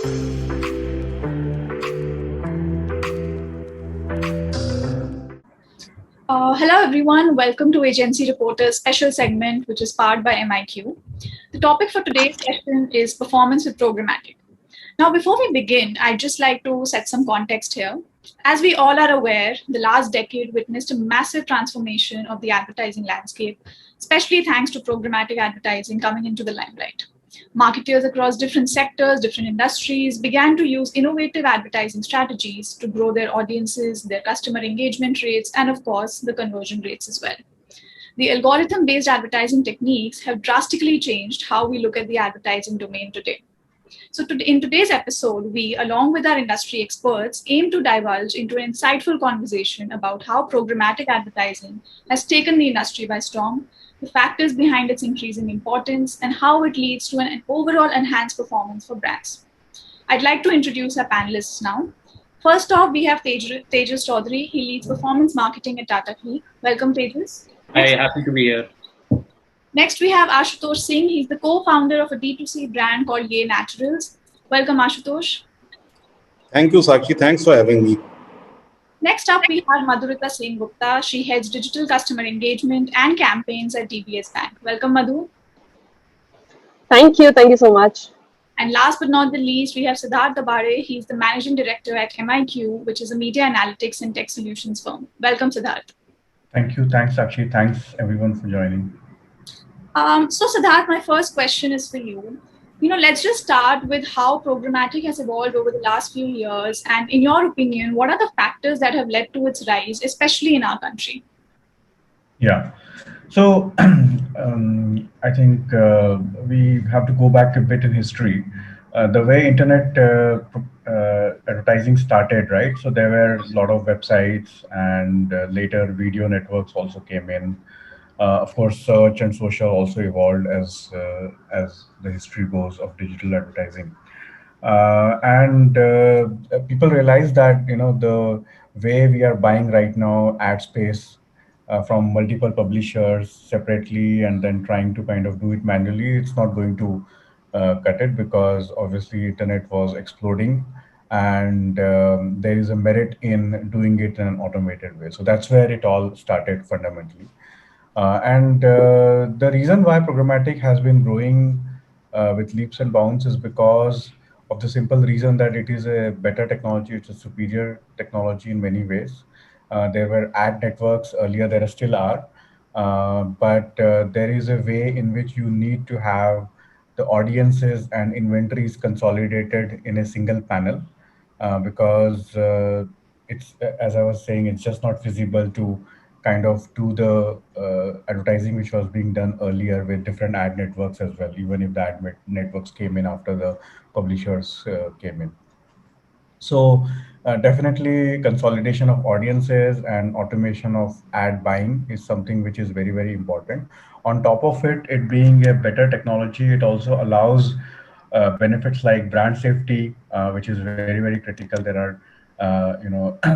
Hello, everyone. Welcome to Agency Reporter's special segment, which is powered by MIQ. The topic for today's session is performance with programmatic. Now, before we begin, I'd just like to set some context here. As we all are aware, the last decade witnessed a massive transformation of the advertising landscape, especially thanks to programmatic advertising coming into the limelight. Marketers across different sectors, different industries began to use innovative advertising strategies to grow their audiences, their customer engagement rates, and of course, the conversion rates as well. The algorithm-based advertising techniques have drastically changed how we look at the advertising domain today. So in today's episode, we, along with our industry experts, aim to divulge into an insightful conversation about how programmatic advertising has taken the industry by storm, the factors behind its increasing importance, and how it leads to an overall enhanced performance for brands. I'd like to introduce our panelists now. First off, we have Tejas Chaudhary. He leads performance marketing at Tata Click. Welcome, Tejas. Hi, happy to be here. Next, we have Ashutosh Singh. He's the co-founder of a D2C brand called Ye Naturals. Welcome, Ashutosh. Thank you, Sakshi. Thanks for having me. Next up, we have Madhurita Sen Gupta. She heads digital customer engagement and campaigns at DBS Bank. Welcome, Madhu. Thank you. Thank you so much. And last but not the least, we have Siddharth Dabare. He's the managing director at MIQ, which is a media analytics and tech solutions firm. Welcome, Siddharth. Thank you. Thanks, Sakshi. Thanks, everyone, for joining. So Siddharth, my first question is for you. Let's just start with how programmatic has evolved over the last few years. And in your opinion, what are the factors that have led to its rise, especially in our country? Yeah. So I think we have to go back a bit in history. The way internet advertising started, right? So there were a lot of websites, and later video networks also came in. Of course, search and social also evolved as the history goes of digital advertising. And people realize that the way we are buying right now ad space from multiple publishers separately and then trying to kind of do it manually, it's not going to cut it, because obviously internet was exploding, and there is a merit in doing it in an automated way. So that's where it all started fundamentally. And the reason why programmatic has been growing with leaps and bounds is because of the simple reason that it is a better technology. It's a superior technology in many ways. There were ad networks earlier, there still are, but there is a way in which you need to have the audiences and inventories consolidated in a single panel, because it's, as I was saying, it's just not feasible to kind of do the advertising which was being done earlier with different ad networks as well, even if the networks came in after the publishers came in. So definitely consolidation of audiences and automation of ad buying is something which is very, very important. On top of it, it being a better technology, it also allows benefits like brand safety, which is very, very critical. There are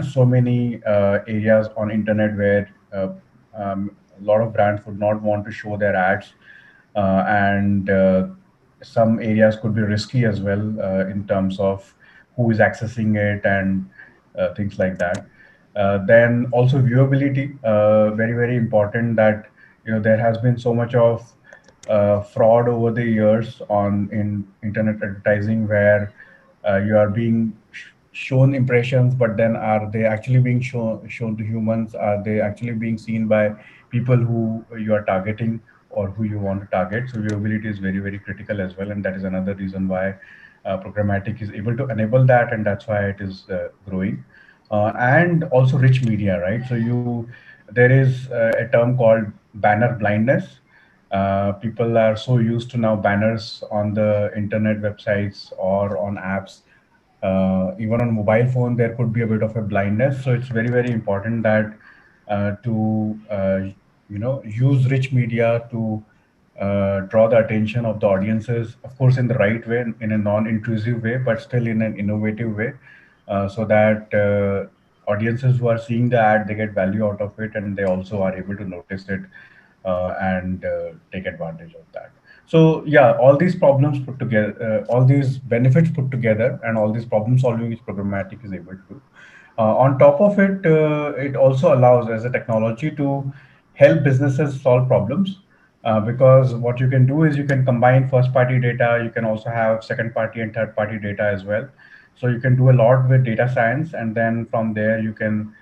so many areas on internet where a lot of brands would not want to show their ads, and some areas could be risky as well in terms of who is accessing it and things like that. Then also viewability, very, very important, that there has been so much of fraud over the years in internet advertising, where you are being shown impressions, but then are they actually being shown to humans? Are they actually being seen by people who you are targeting or who you want to target? So viewability is very, very critical as well, and that is another reason why programmatic is able to enable that, and that's why it is growing. And also rich media, right? So there is a term called banner blindness. People are so used to now banners on the internet websites or on apps. Even on mobile phone, there could be a bit of a blindness. So it's very, very important that to use rich media to draw the attention of the audiences, of course, in the right way, in a non-intrusive way, but still in an innovative way, so that audiences who are seeing the ad, they get value out of it, and they also are able to notice it and take advantage of that. So yeah, all these problems put together, all these benefits put together, and all these problem solving is Programmatic is able to do. On top of it, it also allows as a technology to help businesses solve problems. Because what you can do is you can combine first party data, you can also have second party and third party data as well. So you can do a lot with data science, and then from there you can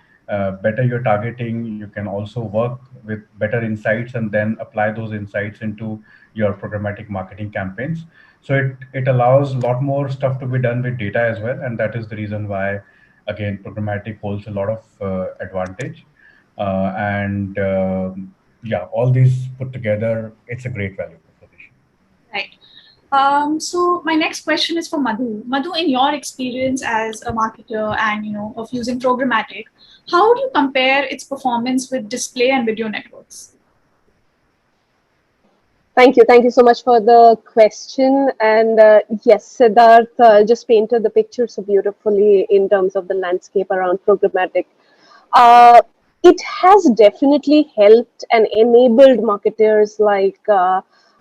better your targeting. You can also work with better insights and then apply those insights into your programmatic marketing campaigns. So it allows a lot more stuff to be done with data as well, and that is the reason why, again, programmatic holds a lot of advantage. And yeah, all these put together, it's a great value proposition. Right. So my next question is for Madhu. Madhu, in your experience as a marketer and of using programmatic, how do you compare its performance with display and video networks? Thank you. Thank you so much for the question. And yes, Siddharth just painted the picture so beautifully in terms of the landscape around programmatic. Uh, it has definitely helped and enabled marketers like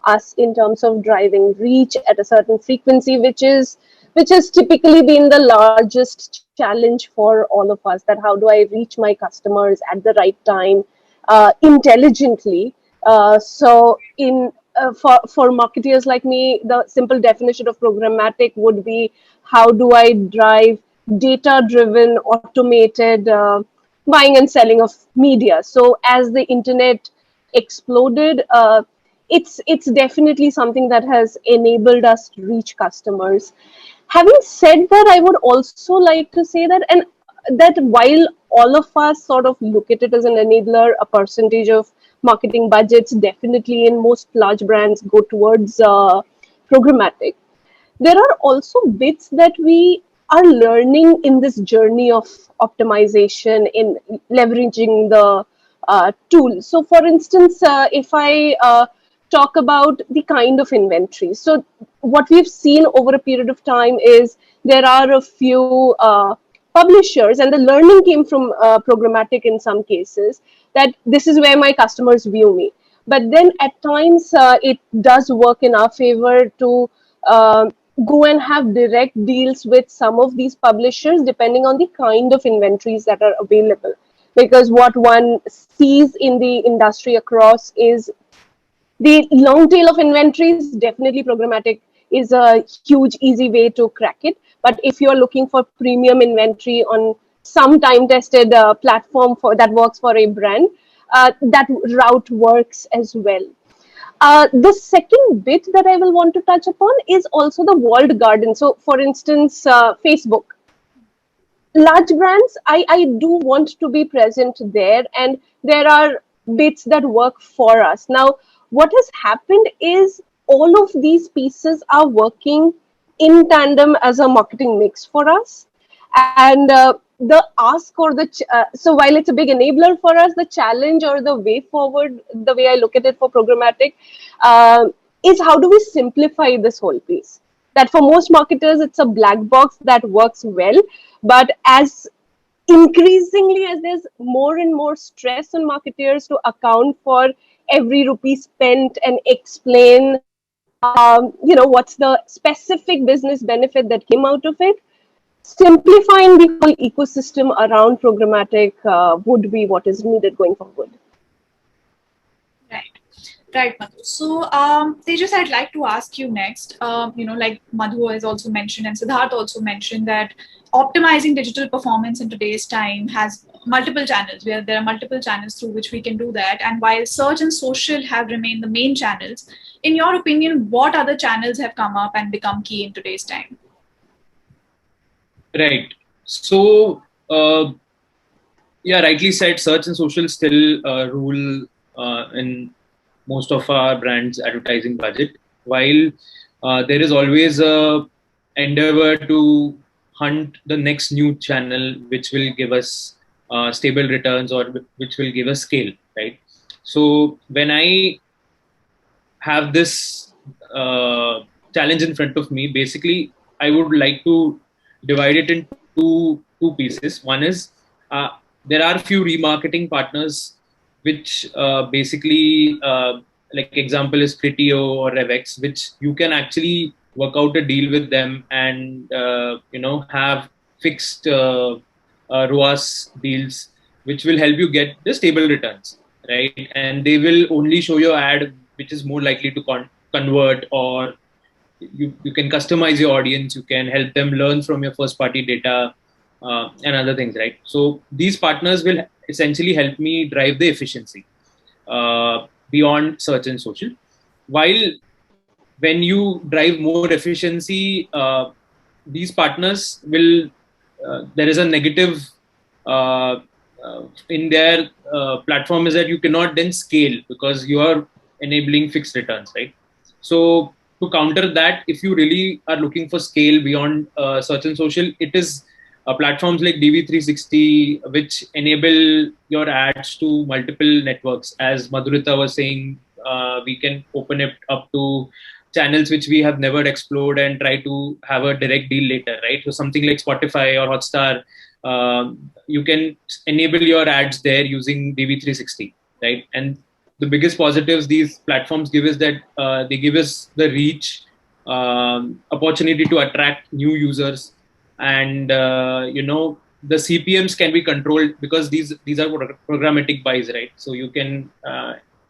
us in terms of driving reach at a certain frequency, which has typically been the largest challenge for all of us. That how do I reach my customers at the right time, intelligently. So in for marketers like me, the simple definition of programmatic would be how do I drive data driven, automated buying and selling of media. So as the internet exploded, it's definitely something that has enabled us to reach customers. Having said that, I would also like to say that, and that while all of us sort of look at it as an enabler, a percentage of marketing budgets definitely in most large brands go towards programmatic. There are also bits that we are learning in this journey of optimization in leveraging the tool. So for instance, if I talk about the kind of inventory, so what we've seen over a period of time is there are a few publishers, and the learning came from programmatic in some cases, that this is where my customers view me. But then at times it does work in our favor to uh, go and have direct deals with some of these publishers depending on the kind of inventories that are available. Because what one sees in the industry across is the long tail of inventories. Definitely programmatic is a huge easy way to crack it, but if you're looking for premium inventory on some time tested platform for that works for a brand, that route works as well. The second bit that I will want to touch upon is also the walled garden. So for instance, Facebook, large brands, I do want to be present there, and there are bits that work for us. Now, what has happened is all of these pieces are working in tandem as a marketing mix for us. And the ask or so while it's a big enabler for us, the challenge or the way forward, the way I look at it for programmatic, is how do we simplify this whole piece? That for most marketers, it's a black box that works well. But as increasingly as there's more and more stress on marketers to account for every rupee spent and explain, what's the specific business benefit that came out of it, simplifying the whole ecosystem around programmatic would be what is needed going forward. Right. Right, Madhu. So, Tejas, I'd like to ask you next. Like Madhu has also mentioned, and Siddharth also mentioned that optimizing digital performance in today's time has multiple channels. Where there are multiple channels through which we can do that. And while search and social have remained the main channels, in your opinion, what other channels have come up and become key in today's time? Right. So, yeah, rightly said, search and social still rule in most of our brands' advertising budget, while there is always a endeavor to hunt the next new channel which will give us stable returns or which will give us scale, right? So when I have this challenge in front of me, basically I would like to divide it into two pieces. One is there are a few remarketing partners which basically like example is Criteo or Revex, which you can actually work out a deal with them and have fixed ROAS deals, which will help you get the stable returns, right? And they will only show your ad which is more likely to convert, or you can customize your audience, you can help them learn from your first party data, and other things, right? So these partners will essentially help me drive the efficiency beyond search and social. While when you drive more efficiency, these partners will, there is a negative uh, in their platform, is that you cannot then scale because you are enabling fixed returns, right? So to counter that, if you really are looking for scale beyond search and social, it is platforms like DV360, which enable your ads to multiple networks. As Madhurita was saying, we can open it up to channels which we have never explored and try to have a direct deal later, right? So something like Spotify or Hotstar, you can enable your ads there using DV360, right? And the biggest positives these platforms give is that they give us the reach, opportunity to attract new users, and the CPMs can be controlled because these are programmatic buys, right? So you can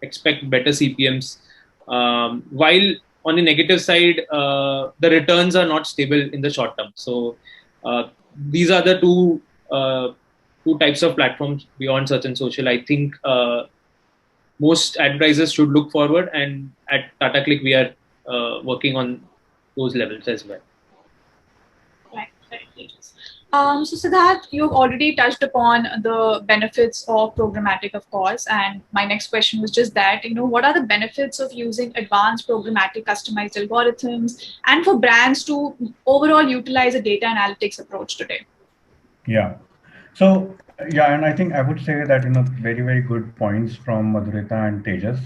expect better CPMs. While on the negative side, the returns are not stable in the short term. So these are the two types of platforms beyond search and social. I think most advertisers should look forward, and at Tata Click we are working on those levels as well. Right. So Siddharth, you've already touched upon the benefits of programmatic, of course. And my next question was just that, what are the benefits of using advanced programmatic customized algorithms and for brands to overall utilize a data analytics approach today? Yeah. So yeah, and I think I would say that very very good points from Madhurita and Tejas,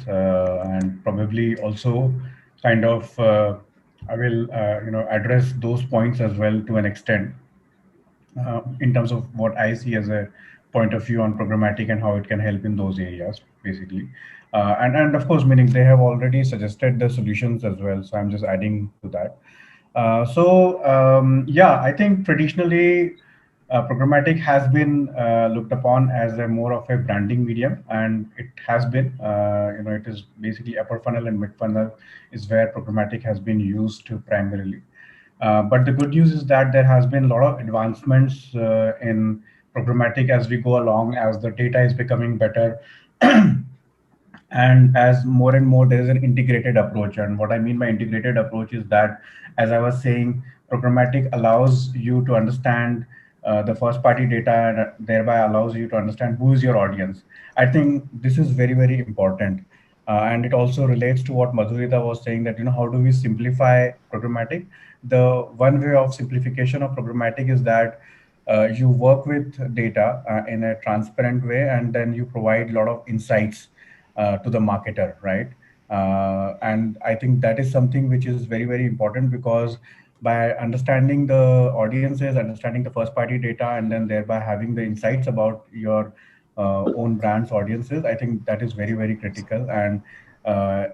and probably also kind of I will address those points as well to an extent in terms of what I see as a point of view on programmatic and how it can help in those areas, basically. And of course, meaning they have already suggested the solutions as well. So I'm just adding to that. Yeah, I think traditionally programmatic has been looked upon as a more of a branding medium, and it has been. It is basically upper funnel and mid funnel is where programmatic has been used primarily. But the good news is that there has been a lot of advancements in programmatic as we go along, as the data is becoming better, and as more and more there is an integrated approach. And what I mean by integrated approach is that, as I was saying, programmatic allows you to understand the first party data, and thereby allows you to understand who is your audience. I think this is very very important, and it also relates to what Madhurita was saying, that how do we simplify programmatic. The one way of simplification of programmatic is that you work with data in a transparent way, and then you provide a lot of insights to the marketer, right? And I think that is something which is very, very important, because by understanding the audiences, understanding the first party data, and then thereby having the insights about your own brand's audiences, I think that is very, very critical, and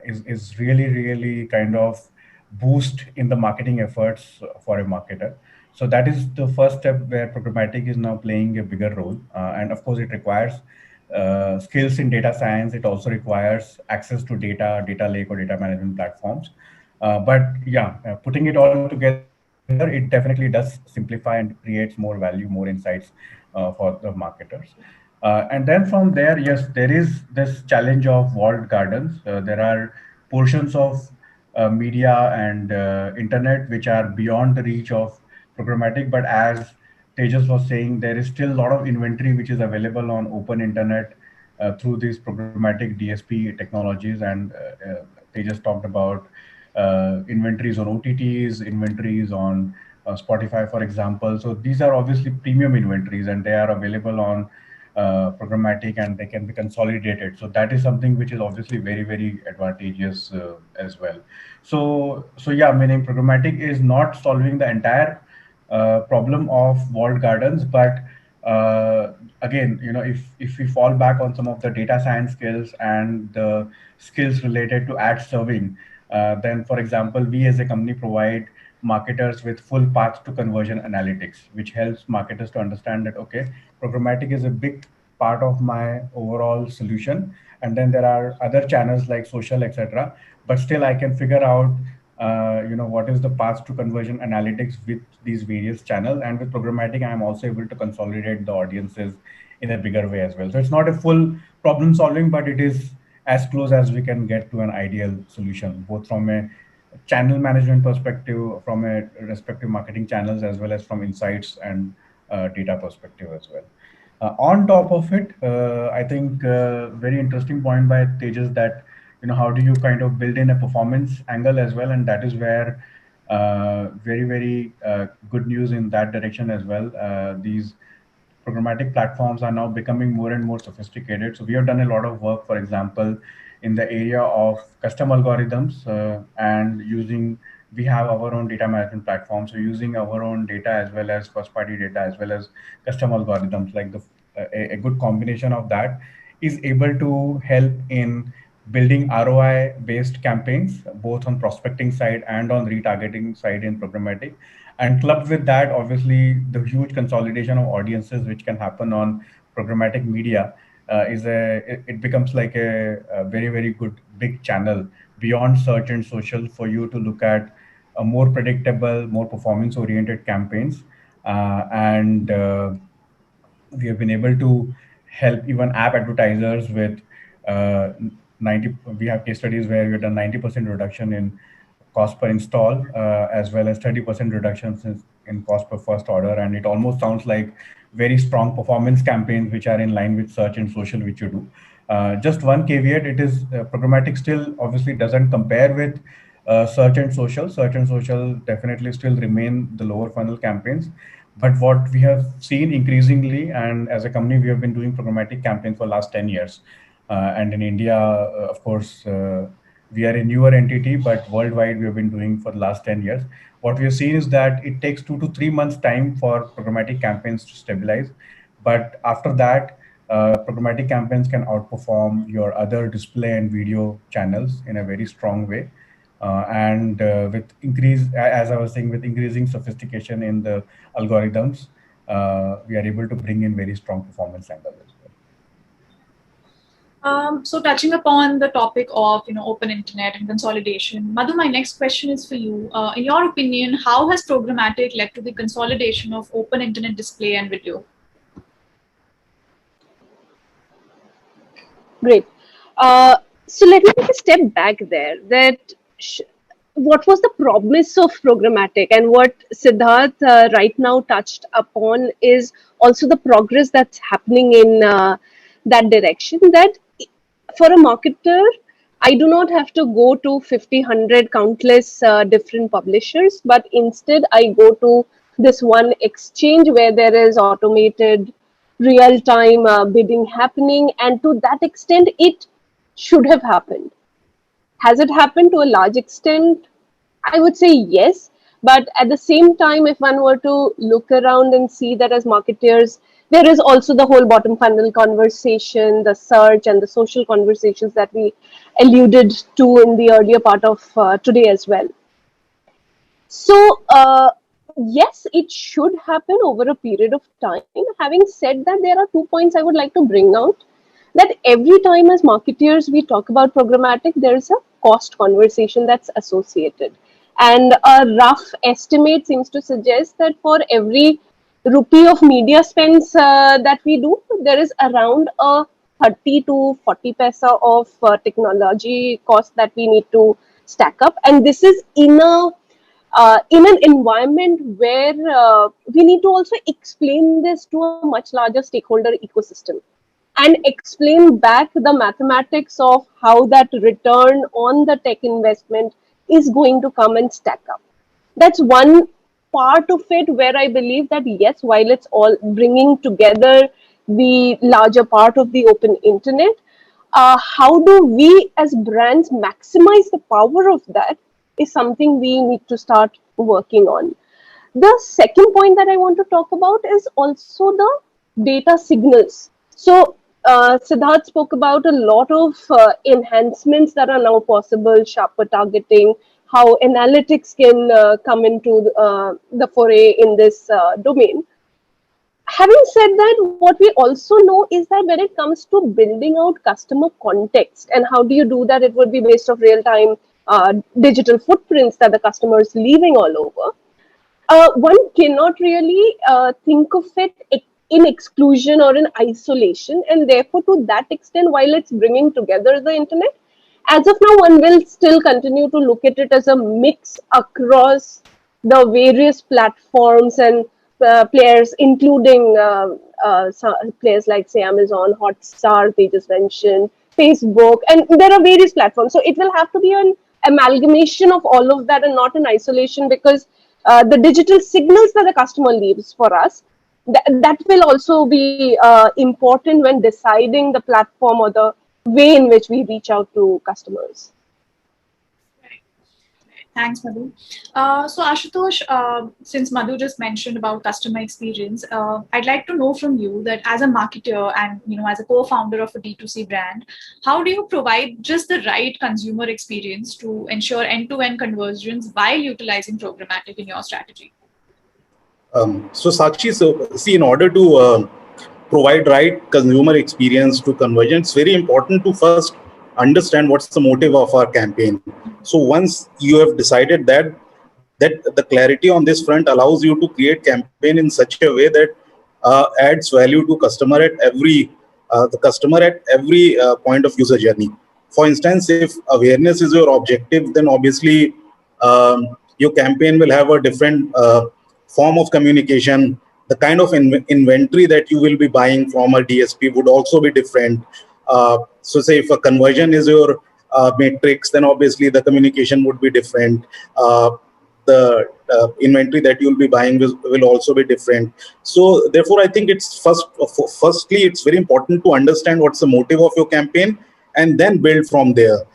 is really, really kind of boost in the marketing efforts for a marketer. So that is the first step where programmatic is now playing a bigger role. And of course, it requires skills in data science. It also requires access to data lake or data management platforms. But yeah, putting it all together, it definitely does simplify and creates more value, more insights for the marketers. And then from there, yes, there is this challenge of walled gardens. There are portions of media and internet which are beyond the reach of programmatic. But as Tejas was saying, there is still a lot of inventory which is available on open internet through these programmatic DSP technologies. And Tejas talked about inventories on OTTs, inventories on Spotify, for example. So these are obviously premium inventories, and they are available on programmatic, and they can be consolidated. So that is something which is obviously very, very advantageous as well. So yeah, meaning programmatic is not solving the entire problem of walled gardens, but again, if we fall back on some of the data science skills and the skills related to ad serving, then, for example, we as a company provide marketers with full path to conversion analytics, which helps marketers to understand that, okay, programmatic is a big part of my overall solution, and then there are other channels like social, etc. But still, I can figure out what is the path to conversion analytics with these various channels, and with programmatic I'm also able to consolidate the audiences in a bigger way as well. So it's not a full problem solving, but it is as close as we can get to an ideal solution, both from a channel management perspective, from a respective marketing channels, as well as from insights and data perspective as well. On top of it, I think very interesting point by Tejas, that how do you kind of build in a performance angle as well, and that is where very good news in that direction as well. These programmatic platforms are now becoming more and more sophisticated. So we have done a lot of work, for example, in the area of custom algorithms, and we have our own data management platform. So using our own data as well as first party data as well as custom algorithms, like a good combination of that is able to help in building ROI based campaigns, both on prospecting side and on retargeting side in programmatic. And clubbed with that, obviously, the huge consolidation of audiences which can happen on programmatic media it becomes like a very good big channel beyond search and social for you to look at a more predictable, more performance oriented campaigns. And We have been able to help even app advertisers with uh, 90. We have case studies where we've done 90% reduction in cost per install, as well as 30% reductions in cost per first order. And it almost sounds like very strong performance campaigns which are in line with search and social, which you do. Just one caveat: it is programmatic still obviously doesn't compare with search and social. Search and social definitely still remain the lower funnel campaigns. But what we have seen increasingly, and as a company, we have been doing programmatic campaigns for the last 10 years. And in India, of course, we are a newer entity, but worldwide we have been doing for the last 10 years. What we have seen is that it takes 2 to 3 months time for programmatic campaigns to stabilize. But after that, programmatic campaigns can outperform your other display and video channels in a very strong way. And with as I was saying, with increasing sophistication in the algorithms, we are able to bring in very strong performance angles as well. So touching upon the topic of open internet and consolidation, Madhu, my next question is for you. In your opinion, how has programmatic led to the consolidation of open internet display and video? Great. So let me take a step back there. What was the promise of programmatic, and what Siddharth right now touched upon is also the progress that's happening in that direction. That for a marketer, I do not have to go to 50, 100 countless different publishers, but instead I go to this one exchange where there is automated real-time bidding happening, and to that extent it should have happened. Has it happened to a large extent? I would say yes. But at the same time, if one were to look around and see that as marketers, there is also the whole bottom funnel conversation, the search and the social conversations that we alluded to in the earlier part of today as well. So, yes, it should happen over a period of time. Having said that, there are 2 points I would like to bring out. That every time as marketers we talk about programmatic, there is a cost conversation that's associated. And a rough estimate seems to suggest that for every rupee of media spends that we do, there is around a 30 to 40 paisa of technology cost that we need to stack up. And this is in an environment where we need to also explain this to a much larger stakeholder ecosystem and explain back the mathematics of how that return on the tech investment is going to come and stack up. That's one part of it where I believe that yes, while it's all bringing together the larger part of the open internet, how do we as brands maximize the power of that is something we need to start working on. The second point that I want to talk about is also the data signals. So Siddharth spoke about a lot of enhancements that are now possible, sharper targeting, how analytics can come into the foray in this domain. Having said that, what we also know is that when it comes to building out customer context and how do you do that, it would be based of real time digital footprints that the customer is leaving all over. One cannot really think of it in exclusion or in isolation, and therefore, to that extent, while it's bringing together the internet, as of now, one will still continue to look at it as a mix across the various platforms and players, including players like, say, Amazon, Hotstar, they just mentioned, Facebook, and there are various platforms. So it will have to be an amalgamation of all of that and not in isolation, because the digital signals that the customer leaves for us, that will also be important when deciding the platform or the way in which we reach out to customers. Thanks, Madhu. So Ashutosh, since Madhu just mentioned about customer experience, I'd like to know from you that as a marketer and as a co-founder of a D2C brand, how do you provide just the right consumer experience to ensure end-to-end conversions while utilizing programmatic in your strategy? So Sakshi, see, in order to provide right consumer experience to conversion, it's very important to first understand what's the motive of our campaign. So once you have decided that the clarity on this front allows you to create campaign in such a way that adds value to customer at every point of user journey. For instance, if awareness is your objective, then obviously your campaign will have a different form of communication. The kind of inventory that you will be buying from a DSP would also be different. So say if a conversion is your matrix, then obviously the communication would be different. The inventory that you'll be buying will also be different. So therefore, I think it's firstly, it's very important to understand what's the motive of your campaign and then build from there.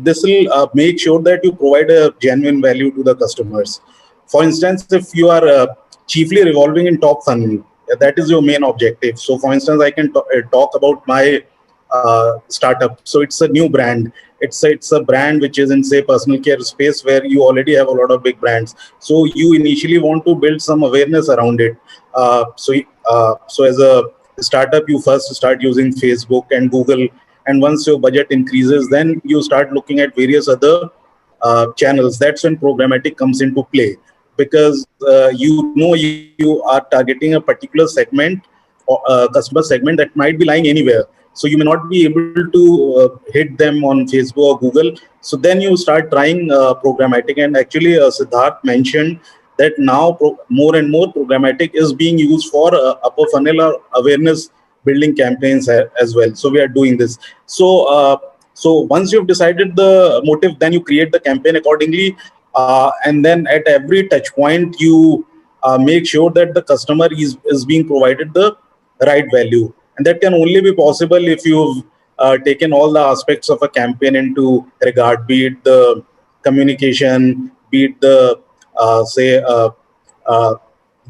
This will make sure that you provide a genuine value to the customers. For instance, if you are chiefly revolving in top funnel, that is your main objective. So for instance, I can talk about my startup. So it's a new brand. It's a brand which is in, say, personal care space, where you already have a lot of big brands. So you initially want to build some awareness around it. So as a startup, you first start using Facebook and Google, and once your budget increases, then you start looking at various other channels. That's when programmatic comes into play, because you are targeting a particular segment, customer segment that might be lying anywhere. So you may not be able to hit them on Facebook or Google. So then you start trying programmatic. And actually, Siddharth mentioned that now more and more programmatic is being used for upper funnel or awareness building campaigns as well. So we are doing this. So once you've decided the motive, then you create the campaign accordingly. And then at every touch point, you make sure that the customer is being provided the right value. And that can only be possible if you've taken all the aspects of a campaign into regard, be it the communication, be it the, say, uh,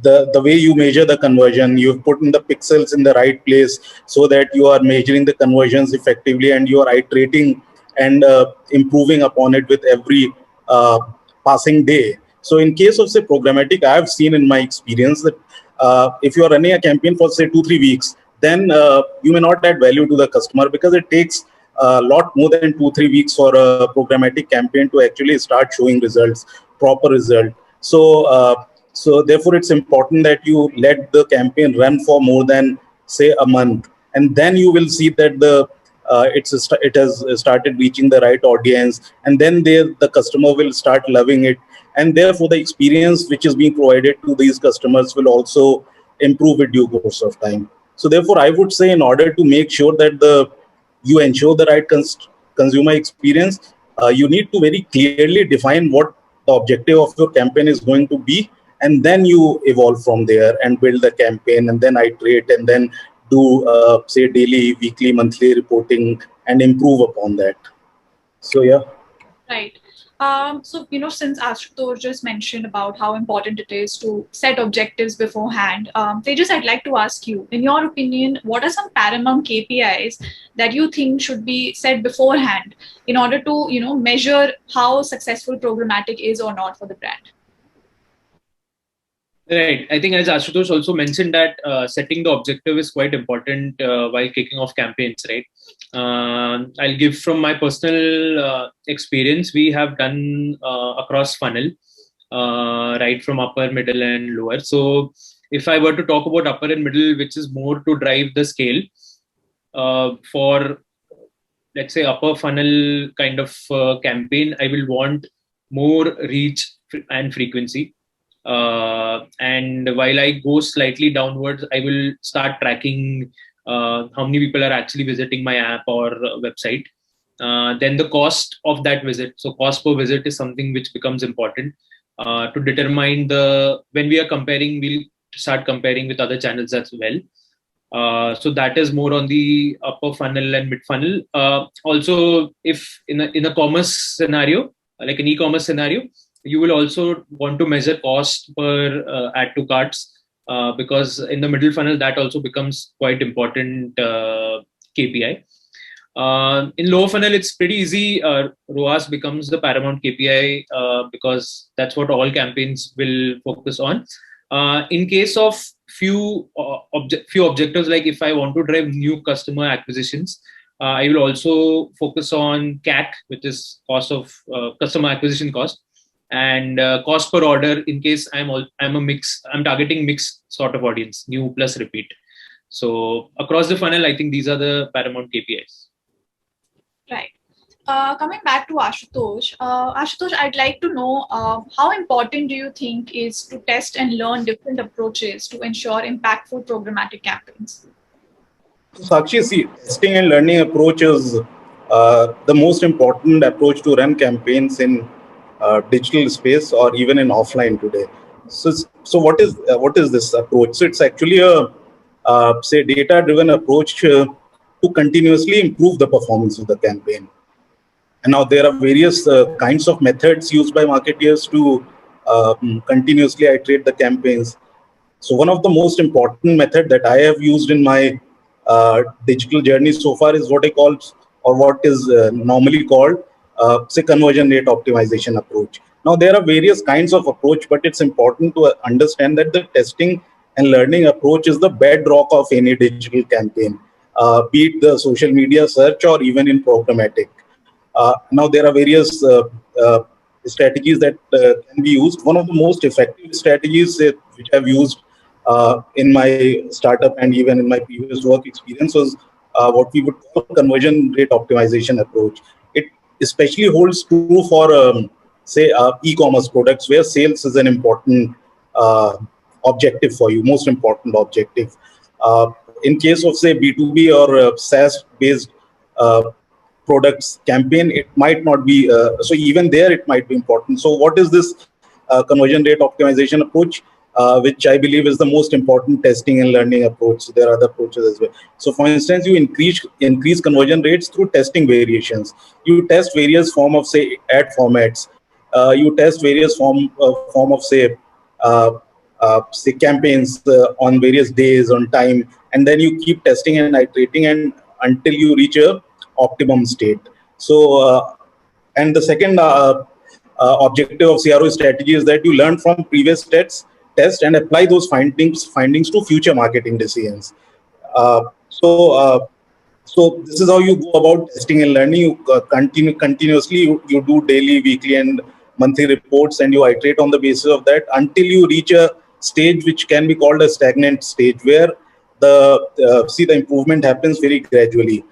the way you measure the conversion. You've put in the pixels in the right place so that you are measuring the conversions effectively, and you are iterating and improving upon it with every uh, passing day. So in case of, say, programmatic, I have seen in my experience that if you are running a campaign for, say, 2-3 weeks, then you may not add value to the customer, because it takes a lot more than 2-3 weeks for a programmatic campaign to actually start showing results, proper result. So therefore, it's important that you let the campaign run for more than, say, a month, and then you will see that it has started reaching the right audience, and then the customer will start loving it, and therefore the experience which is being provided to these customers will also improve with due course of time. So therefore, I would say, in order to make sure that you ensure the right consumer experience, you need to very clearly define what the objective of your campaign is going to be, and then you evolve from there and build the campaign, and then iterate, and then do say daily, weekly, monthly reporting, and improve upon that. So yeah. Right. So, since Ashutosh just mentioned about how important it is to set objectives beforehand, Tejas, I'd like to ask you, in your opinion, what are some paramount KPIs that you think should be set beforehand in order to, measure how successful programmatic is or not for the brand? Right. I think as Ashutosh also mentioned that setting the objective is quite important while kicking off campaigns, right? I'll give from my personal experience. We have done across funnel, right from upper, middle, and lower. So if I were to talk about upper and middle, which is more to drive the scale for, let's say, upper funnel kind of campaign, I will want more reach and frequency. And while I go slightly downwards, I will start tracking how many people are actually visiting my app or website. Then the cost of that visit. So cost per visit is something which becomes important to determine when we are comparing, we'll start comparing with other channels as well. So that is more on the upper funnel and mid funnel. Also, if in a commerce scenario, like an e-commerce scenario, you will also want to measure cost per add to carts because in the middle funnel that also becomes quite important KPI. In lower funnel, it's pretty easy. ROAS becomes the paramount KPI because that's what all campaigns will focus on. In case of few objectives, like if I want to drive new customer acquisitions, I will also focus on CAC, which is cost of customer acquisition cost, and cost per order. In case I'm targeting mixed sort of audience, new plus repeat. So across the funnel, I think these are the paramount KPIs. Right. Coming back to Ashutosh, I'd like to know how important do you think is to test and learn different approaches to ensure impactful programmatic campaigns? Sakshi, see, testing and learning approach is the most important approach to run campaigns in digital space or even in offline today. So what is this approach? So it's actually a say data-driven approach to continuously improve the performance of the campaign. And now there are various kinds of methods used by marketeers to continuously iterate the campaigns. So one of the most important method that I have used in my digital journey so far is what I call, or what is normally called, say, conversion rate optimization approach. Now there are various kinds of approach, but it's important to understand that the testing and learning approach is the bedrock of any digital campaign, be it the social media search or even in programmatic. Now there are various strategies that can be used. One of the most effective strategies which I've used in my startup and even in my previous work experience was what we would call conversion rate optimization approach. It especially holds true for say e-commerce products where sales is an important objective for you, most important objective. In case of say B2B or SaaS based products campaign, it might not be so even there it might be important. So what is this conversion rate optimization approach, which I believe is the most important testing and learning approach? So there are other approaches as well. So for instance, you increase conversion rates through testing variations. You test various form of say ad formats. You test various form of say campaigns on various days on time, and then you keep testing and iterating and until you reach a optimum state. So and the second objective of CRO strategy is that you learn from previous test and apply those findings to future marketing decisions. Uh, so so this is how you go about testing and learning. You continuously you do daily, weekly, and monthly reports, and you iterate on the basis of that until you reach a stage which can be called a stagnant stage, where the improvement happens very gradually.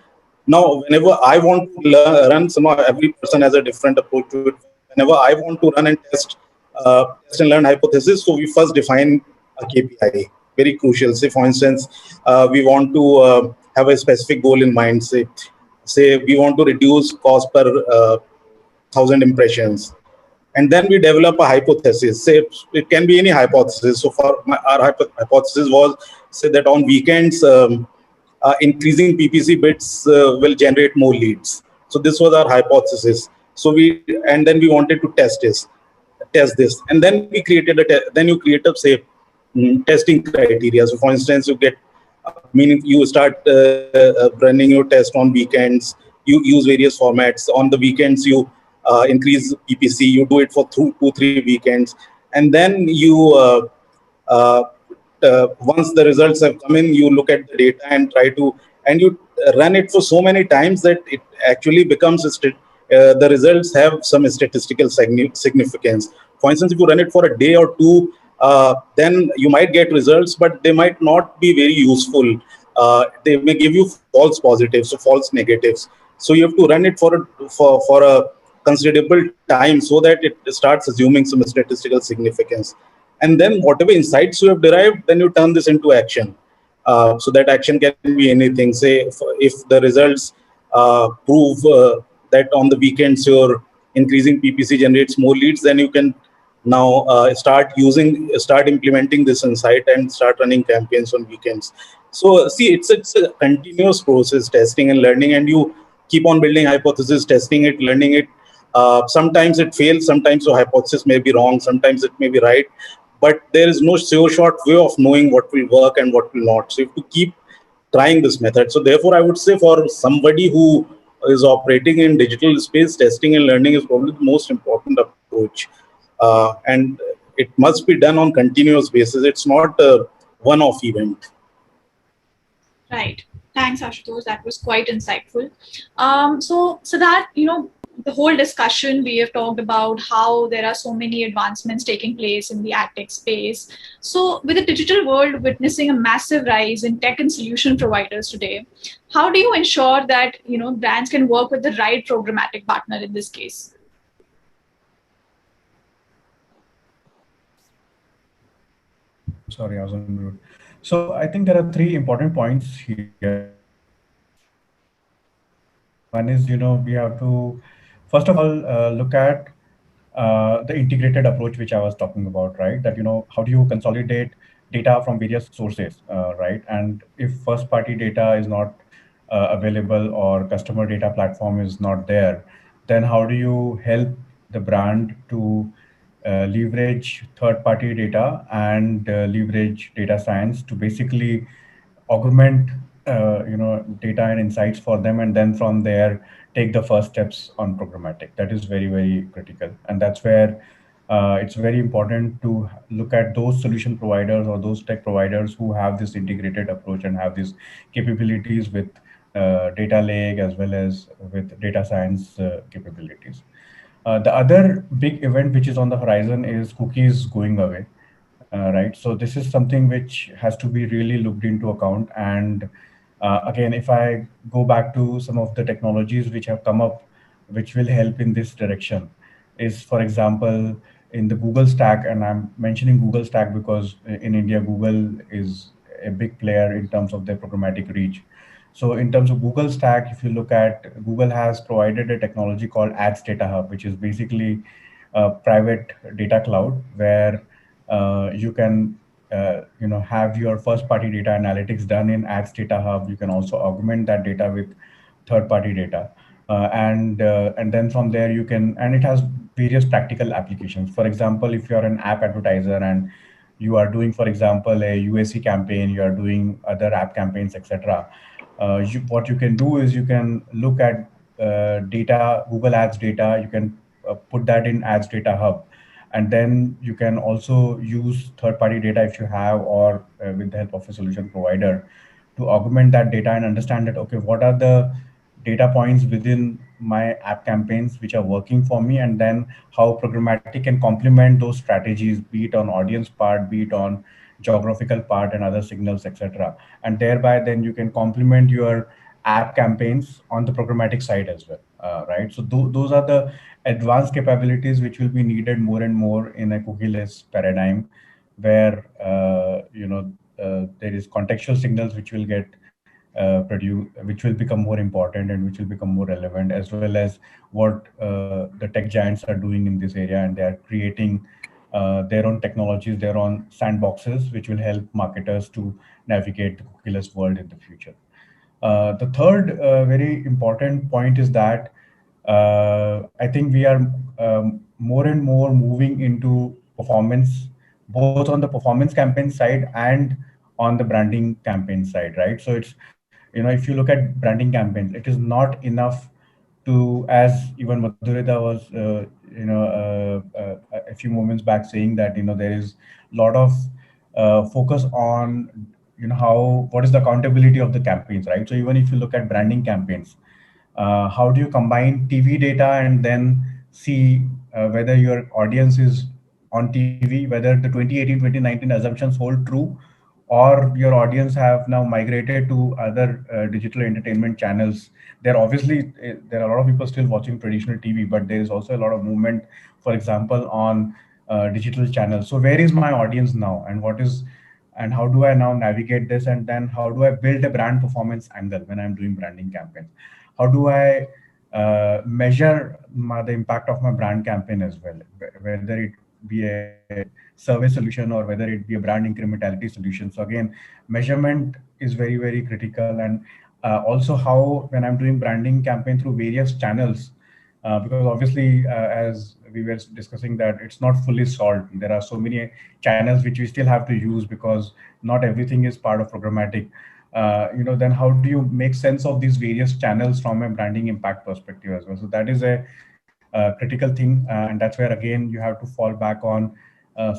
Now, whenever I want to run, so now every person has a different approach to it. Whenever I want to run and test and learn hypothesis, so we first define a KPI, very crucial. Say, for instance, we want to have a specific goal in mind. Say we want to reduce cost per 1,000 impressions, and then we develop a hypothesis. Say it can be any hypothesis. So for our hypothesis was, say, that on weekends, increasing PPC bits will generate more leads. So this was our hypothesis. So and then we wanted to test this, and then we created then you create a, say, testing criteria. So for instance, you get, meaning you start running your test on weekends. You use various formats. On the weekends, you increase PPC. You do it for 2, 2, 3 weekends, and then you uh, once the results have come in, you look at the data and try to, and you run it for so many times that it actually becomes the results have some statistical significance. For instance, if you run it for a day or two, then you might get results, but they might not be very useful. They may give you false positives, so false negatives. So you have to run it for a considerable time so that it starts assuming some statistical significance. And then whatever insights you have derived, then you turn this into action. So that action can be anything. Say if the results prove that on the weekends your increasing PPC generates more leads, then you can now start implementing this insight and start running campaigns on weekends. So see, it's a continuous process, testing and learning, and you keep on building hypothesis, testing it, learning it. Sometimes it fails, sometimes your hypothesis may be wrong, sometimes it may be right, but there is no sure short way of knowing what will work and what will not. So you have to keep trying this method. So therefore, I would say for somebody who is operating in digital space, testing and learning is probably the most important approach. And it must be done on continuous basis. It's not a one-off event. Right. Thanks, Ashutosh. That was quite insightful. So that, the whole discussion, we have talked about how there are so many advancements taking place in the ad tech space. So with the digital world witnessing a massive rise in tech and solution providers today, how do you ensure that, brands can work with the right programmatic partner in this case? Sorry, I was on mute. So I think there are three important points here. One is, we have to, first of all, look at the integrated approach, which I was talking about, right? That, how do you consolidate data from various sources, right? And if first party data is not available or customer data platform is not there, then how do you help the brand to leverage third party data and leverage data science to basically augment data and insights for them, and then from there take the first steps on programmatic. That is very, very critical, and that's where it's very important to look at those solution providers or those tech providers who have this integrated approach and have these capabilities with data lake as well as with data science capabilities. The other big event which is on the horizon is cookies going away, right? So this is something which has to be really looked into account. And again, if I go back to some of the technologies which have come up, which will help in this direction, is, for example, in the Google stack. And I'm mentioning Google stack because in India, Google is a big player in terms of their programmatic reach. So in terms of Google stack, if you look at, Google has provided a technology called Ads Data Hub, which is basically a private data cloud where you can have your first party data analytics done in Ads Data Hub. You can also augment that data with third party data, and then from there you can, and it has various practical applications. For example, if you are an app advertiser and you are doing, for example, a UAC campaign, you are doing other app campaigns, etc. What you can do is you can look at data, Google Ads data. You can put that in Ads Data Hub, and then you can also use third-party data if you have, or with the help of a solution provider, to augment that data and understand that, okay, what are the data points within my app campaigns which are working for me, and then how programmatic can complement those strategies, be it on audience part, be it on geographical part and other signals, etc. And thereby then you can complement your app campaigns on the programmatic side as well, right? So those are the advanced capabilities which will be needed more and more in a cookieless paradigm, where there is contextual signals which will get produced, which will become more important and which will become more relevant, as well as what the tech giants are doing in this area, and they are creating their own technologies, their own sandboxes, which will help marketers to navigate the cookieless world in the future. The third very important point is that I think we are more and more moving into performance, both on the performance campaign side and on the branding campaign side, right? So it's, if you look at branding campaigns, it is not enough to, as even Madhurita was, a few moments back saying that, there is a lot of focus on, what is the accountability of the campaigns, right? So even if you look at branding campaigns, how do you combine TV data and then see whether your audience is on TV, whether the 2018, 2019 assumptions hold true, or your audience have now migrated to other digital entertainment channels. There are a lot of people still watching traditional TV, but there is also a lot of movement, for example, on digital channels. So where is my audience now, and how do I now navigate this, and then how do I build a brand performance angle when I'm doing branding campaigns? How do I measure the impact of my brand campaign as well, whether it be a survey solution or whether it be a brand incrementality solution. So again, measurement is very, very critical. And also how, when I'm doing branding campaign through various channels, because obviously, as we were discussing, that it's not fully solved. There are so many channels which we still have to use because not everything is part of programmatic. Then how do you make sense of these various channels from a branding impact perspective as well? So that is a critical thing, and that's where again you have to fall back on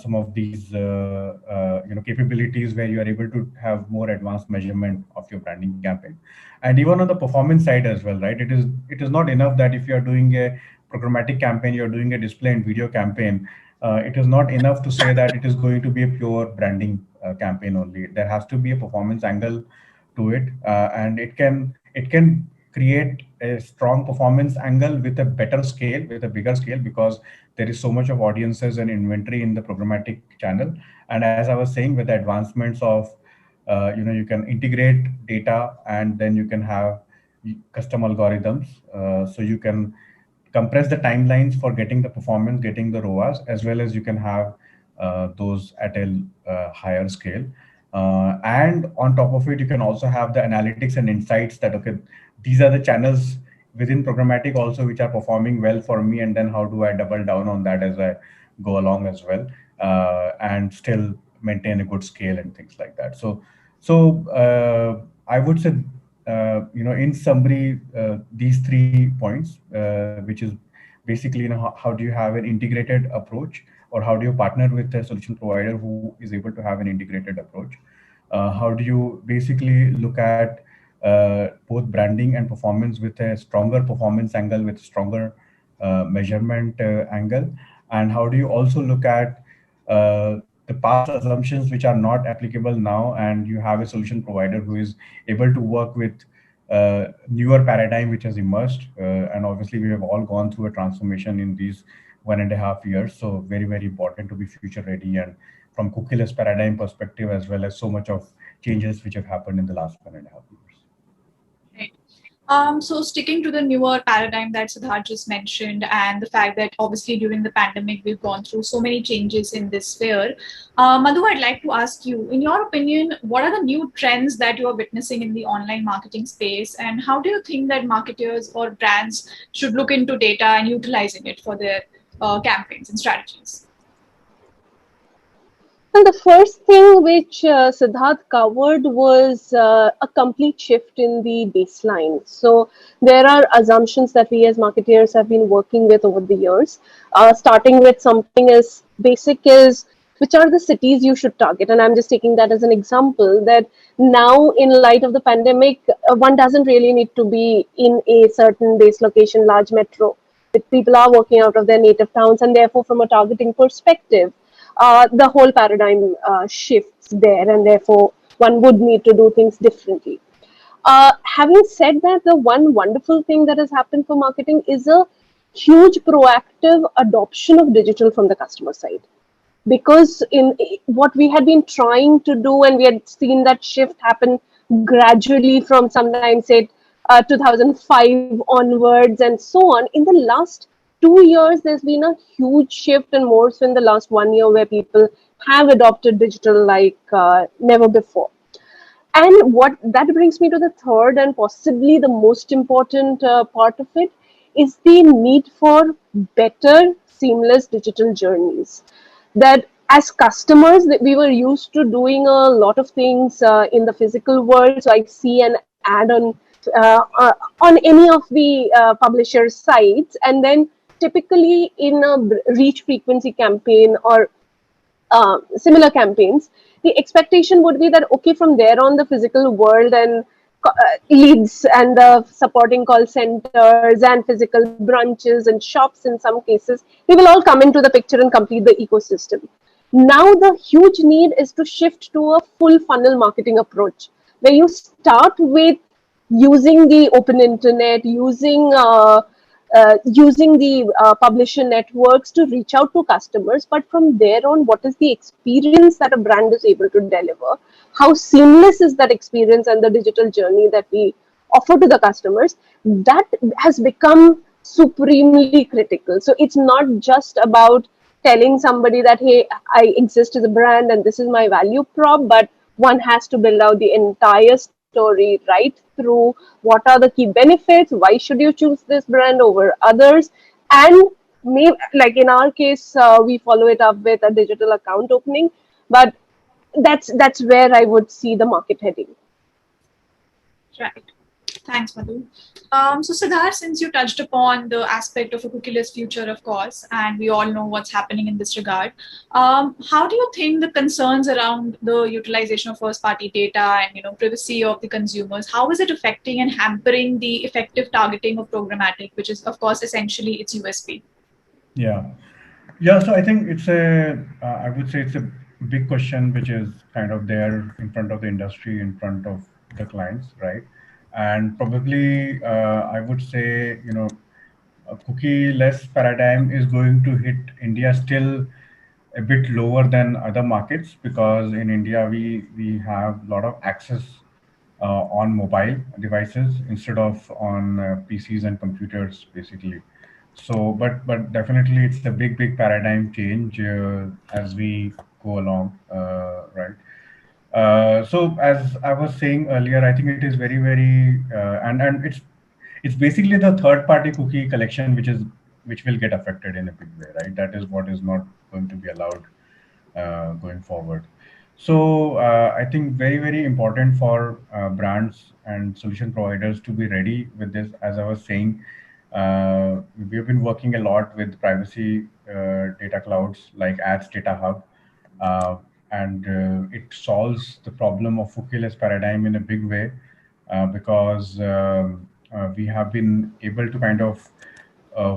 some of these capabilities where you are able to have more advanced measurement of your branding campaign. And even on the performance side as well, right? It is not enough that if you are doing a programmatic campaign, you're doing a display and video campaign. It is not enough to say that it is going to be a pure branding campaign only. There has to be a performance angle to it, and it can create a strong performance angle with a better scale, with a bigger scale, because there is so much of audiences and inventory in the programmatic channel. And as I was saying, with the advancements of you can integrate data, and then you can have custom algorithms, so you can compress the timelines for getting the performance, getting the ROAS, as well as you can have those at a higher scale. And on top of it, you can also have the analytics and insights that, okay, these are the channels within programmatic also which are performing well for me, and then how do I double down on that as I go along as well, and still maintain a good scale and things like that. So I would say, in summary, these 3 points, which is basically, how do you have an integrated approach, or how do you partner with a solution provider who is able to have an integrated approach? How do you basically look at both branding and performance with a stronger performance angle, with stronger measurement angle? And how do you also look at the past assumptions which are not applicable now, and you have a solution provider who is able to work with newer paradigm which has emerged? And obviously we have all gone through a transformation in these 1.5 years, so very, very important to be future ready, and from cookieless paradigm perspective, as well as so much of changes which have happened in the last 1.5 years. Right. So sticking to the newer paradigm that Siddharth just mentioned, and the fact that obviously during the pandemic we've gone through so many changes in this sphere, Madhu, I'd like to ask you, in your opinion, what are the new trends that you are witnessing in the online marketing space, and how do you think that marketers or brands should look into data and utilizing it for their campaigns and strategies? And the first thing which Siddharth covered was a complete shift in the baseline. So there are assumptions that we as marketeers have been working with over the years, starting with something as basic as which are the cities you should target. And I'm just taking that as an example, that now in light of the pandemic, one doesn't really need to be in a certain base location, large metro. People are working out of their native towns, and therefore from a targeting perspective, the whole paradigm shifts there, and therefore one would need to do things differently. Having said that, the one wonderful thing that has happened for marketing is a huge proactive adoption of digital from the customer side. Because in what we had been trying to do, and we had seen that shift happen gradually from sometimes, say, 2005 onwards and so on, in the last 2 years there's been a huge shift, and more so in the last 1 year, where people have adopted digital like never before. And what that brings me to the third and possibly the most important part of it is the need for better, seamless digital journeys. That as customers, that we were used to doing a lot of things in the physical world. So I see an ad on any of the publisher sites, and then typically in a reach frequency campaign or similar campaigns, the expectation would be that okay, from there on, the physical world and leads and the supporting call centers and physical branches and shops in some cases, they will all come into the picture and complete the ecosystem. Now the huge need is to shift to a full funnel marketing approach, where you start with using the open internet, using the publisher networks to reach out to customers. But from there on, what is the experience that a brand is able to deliver? How seamless is that experience and the digital journey that we offer to the customers? That has become supremely critical. So it's not just about telling somebody that, hey, I exist as a brand and this is my value prop, but one has to build out the entire story right through what are the key benefits, why should you choose this brand over others, and maybe, like in our case, we follow it up with a digital account opening. But that's where I would see the market heading. Right. Thanks, Madhu. So, Siddharth, since you touched upon the aspect of a cookieless future, of course, and we all know what's happening in this regard, how do you think the concerns around the utilization of first-party data and privacy of the consumers, how is it affecting and hampering the effective targeting of programmatic, which is, of course, essentially its USP? Yeah. Yeah, so I think I would say it's a big question which is kind of there in front of the industry, in front of the clients, right? And probably I would say, a cookie-less paradigm is going to hit India still a bit lower than other markets, because in India we have a lot of access on mobile devices instead of on PCs and computers, basically. So, but definitely it's a big paradigm change as we go along, right? So as I was saying earlier, I think it is very and it's basically the third party cookie collection which will get affected in a big way, right? That is what is not going to be allowed going forward. So I think very important for brands and solution providers to be ready with this. As I was saying, we have been working a lot with privacy data clouds like Ads Data Hub, uh, and it solves the problem of cookieless paradigm in a big way, because we have been able to kind of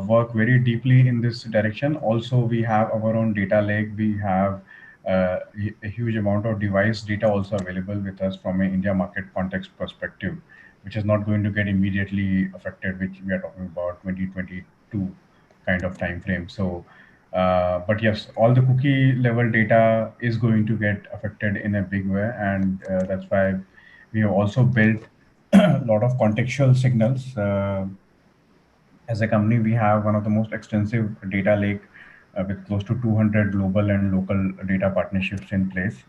work very deeply in this direction. Also, we have our own data lake. We have a huge amount of device data also available with us from an India market context perspective, which is not going to get immediately affected, which we are talking about 2022 kind of time frame. So, but yes, all the cookie level data is going to get affected in a big way, and that's why we have also built a lot of contextual signals. As a company, we have one of the most extensive data lake with close to 200 global and local data partnerships in place.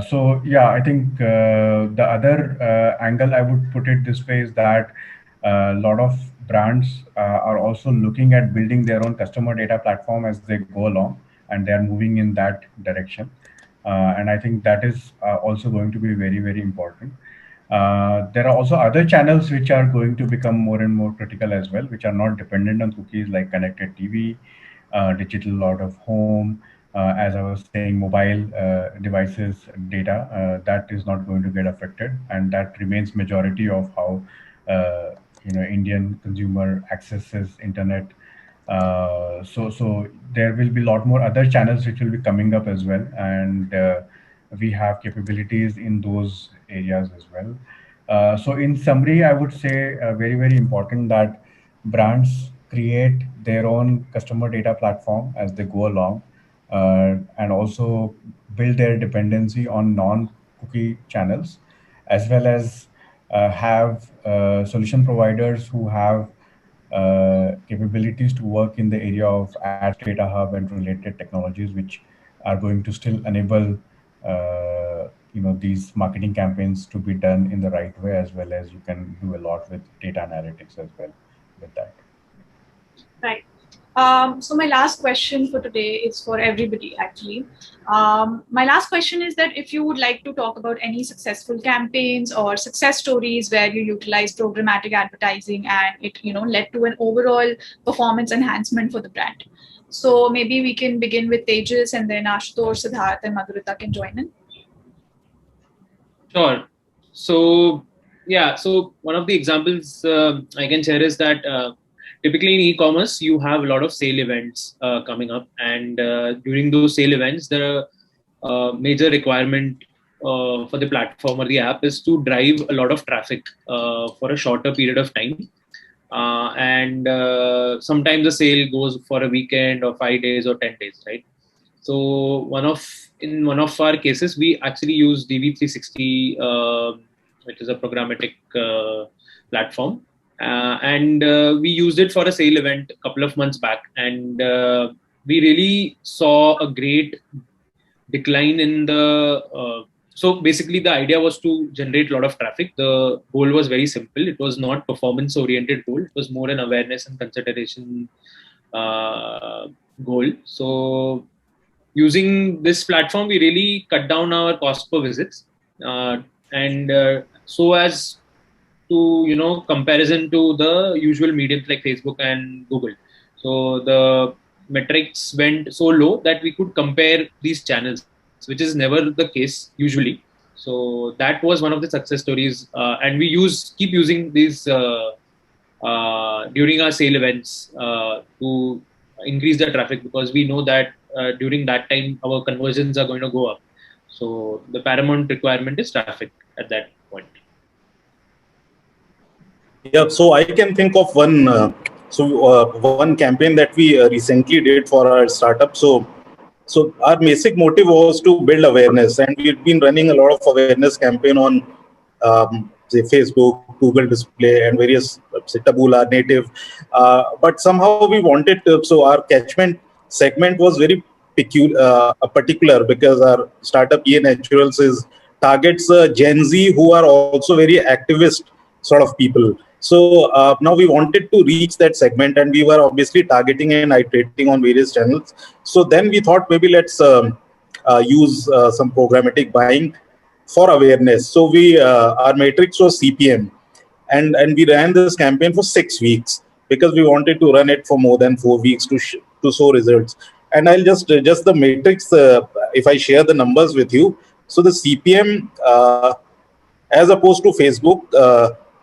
So yeah, I think the other angle I would put it this way is that a lot of brands are also looking at building their own customer data platform as they go along, and they are moving in that direction. And I think that is also going to be very important. There are also other channels which are going to become more and more critical as well, which are not dependent on cookies, like connected TV, digital out of home, as I was saying, mobile devices data. That is not going to get affected, and that remains majority of how Indian consumer accesses internet. So there will be a lot more other channels which will be coming up as well, and we have capabilities in those areas as well. So in summary, I would say very important that brands create their own customer data platform as they go along, and also build their dependency on non-cookie channels, as well as have solution providers who have capabilities to work in the area of ads data hub and related technologies, which are going to still enable these marketing campaigns to be done in the right way, as well as you can do a lot with data analytics as well with that. Right. So my last question for today is for everybody, actually. My last question is that if you would like to talk about any successful campaigns or success stories where you utilize programmatic advertising and it, led to an overall performance enhancement for the brand. So maybe we can begin with Tejas, and then Ashutosh, Siddharth, and Madhurita can join in. Sure. So yeah, so one of the examples I can share is that typically in e-commerce you have a lot of sale events coming up, and during those sale events, the major requirement for the platform or the app is to drive a lot of traffic for a shorter period of time. And sometimes the sale goes for a weekend or 5 days or 10 days, right? So in one of our cases, we actually use DV360, which is a programmatic platform, and we used it for a sale event a couple of months back, and we really saw a great decline in the. So basically, the idea was to generate a lot of traffic. The goal was very simple. It was not performance-oriented goal. It was more an awareness and consideration goal. So using this platform, we really cut down our cost per visits, and so as to comparison to the usual mediums like Facebook and Google. So the metrics went so low that we could compare these channels, which is never the case usually. So that was one of the success stories, and we keep using these during our sale events to increase the traffic, because we know that during that time our conversions are going to go up. So the paramount requirement is traffic at that point. Yeah, so I can think of one campaign that we recently did for our startup. So our basic motive was to build awareness, and we've been running a lot of awareness campaign on say Facebook, Google Display, and various say Taboola native. But somehow we wanted to. So our catchment segment was very particular, because our startup EA Naturals is targets Gen Z, who are also very activist sort of people. So now we wanted to reach that segment, and we were obviously targeting and iterating on various channels. So then we thought maybe let's use some programmatic buying for awareness. So we our matrix was CPM, and we ran this campaign for 6 weeks, because we wanted to run it for more than 4 weeks to show results. And I'll just the matrix, if I share the numbers with you. So the CPM, as opposed to Facebook,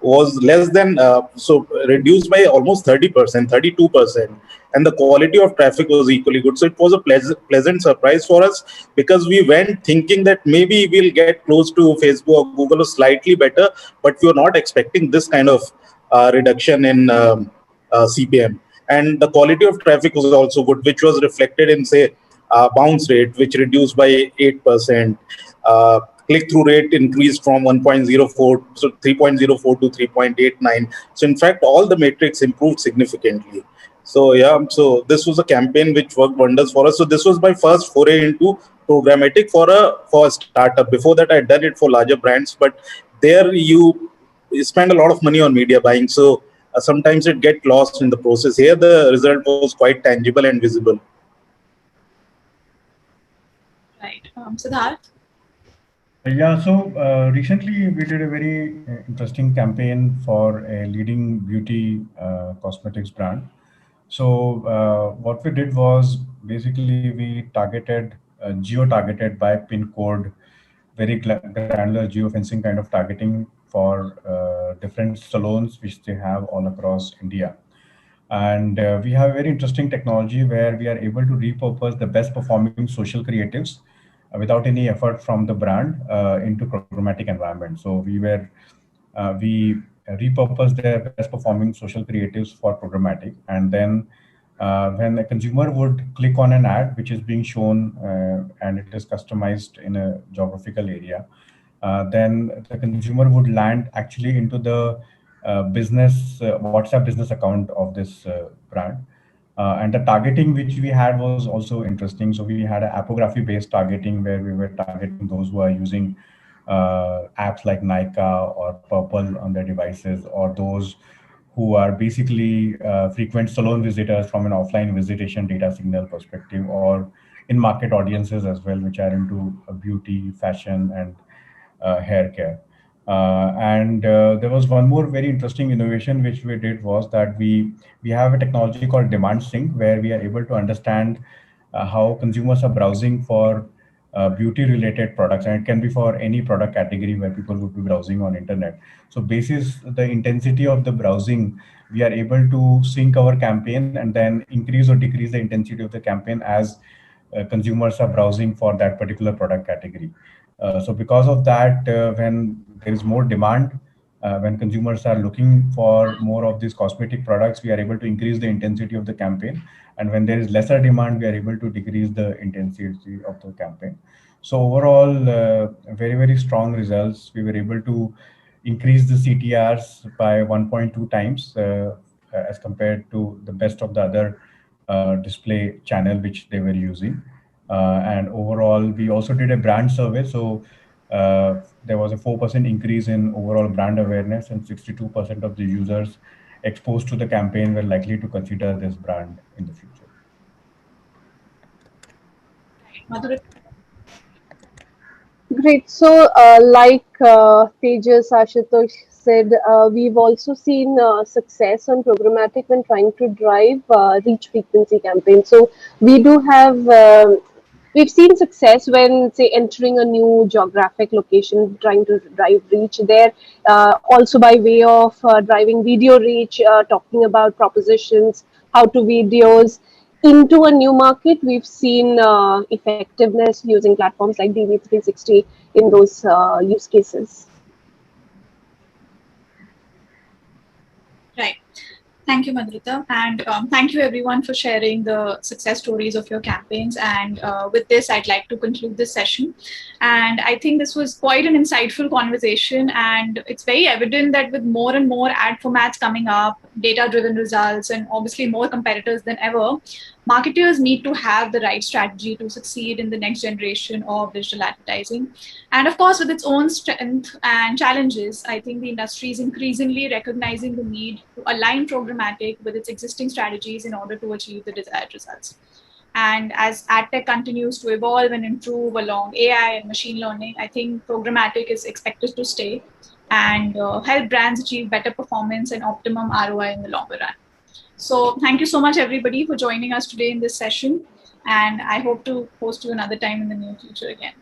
was less than so reduced by almost 30%, 32%, and the quality of traffic was equally good. So it was a pleasant surprise for us, because we went thinking that maybe we'll get close to Facebook or Google or slightly better, but we were not expecting this kind of reduction in CPM. And the quality of traffic was also good, which was reflected in, say, bounce rate, which reduced by 8%. Click-through rate increased from 1.04, so 3.04 to 3.89. So in fact, all the metrics improved significantly. So yeah, so this was a campaign which worked wonders for us. So this was my first foray into programmatic for a startup. Before that, I had done it for larger brands, but there you spend a lot of money on media buying. So sometimes it get lost in the process. Here, the result was quite tangible and visible. Right. Siddharth? Yeah, so recently we did a very interesting campaign for a leading beauty cosmetics brand. So what we did was basically we targeted, geo-targeted by pin code, very granular geo-fencing kind of targeting for different salons which they have all across India. And we have a very interesting technology where we are able to repurpose the best performing social creatives without any effort from the brand into programmatic environment. So we repurpose their best performing social creatives for programmatic, and then when a consumer would click on an ad which is being shown and it is customized in a geographical area, then the consumer would land actually into the business WhatsApp business account of this brand. And the targeting which we had was also interesting. So we had an apography based targeting where we were targeting those who are using apps like Nika or Purple on their devices, or those who are basically frequent salon visitors from an offline visitation data signal perspective, or in market audiences as well, which are into beauty, fashion, and hair care. And there was one more very interesting innovation which we did, was that we have a technology called demand sync, where we are able to understand how consumers are browsing for beauty related products, and it can be for any product category where people would be browsing on internet. So basis the intensity of the browsing, we are able to sync our campaign and then increase or decrease the intensity of the campaign as consumers are browsing for that particular product category. So because of that, when there is more demand, when consumers are looking for more of these cosmetic products, we are able to increase the intensity of the campaign. And when there is lesser demand, we are able to decrease the intensity of the campaign. So overall, very, very strong results. We were able to increase the CTRs by 1.2 times as compared to the best of the other display channel which they were using. And overall, we also did a brand survey. So there was a 4% increase in overall brand awareness, and 62% of the users exposed to the campaign were likely to consider this brand in the future. Madhurita? Great. So, Tejas, Ashutosh said, we've also seen success on programmatic when trying to drive reach frequency campaigns. So, we do have, we've seen success when, say, entering a new geographic location, trying to drive reach there, also by way of driving video reach, talking about propositions, how to videos into a new market. We've seen effectiveness using platforms like DV360 in those use cases. Right. Thank you, Madhurita. And thank you, everyone, for sharing the success stories of your campaigns. And with this, I'd like to conclude this session. And I think this was quite an insightful conversation. And it's very evident that with more and more ad formats coming up, data-driven results, and obviously more competitors than ever, marketers need to have the right strategy to succeed in the next generation of digital advertising. And of course, with its own strength and challenges, I think the industry is increasingly recognizing the need to align programmatic with its existing strategies in order to achieve the desired results. And as ad tech continues to evolve and improve along AI and machine learning, I think programmatic is expected to stay and help brands achieve better performance and optimum ROI in the longer run. So thank you so much, everybody, for joining us today in this session. And I hope to host you another time in the near future again.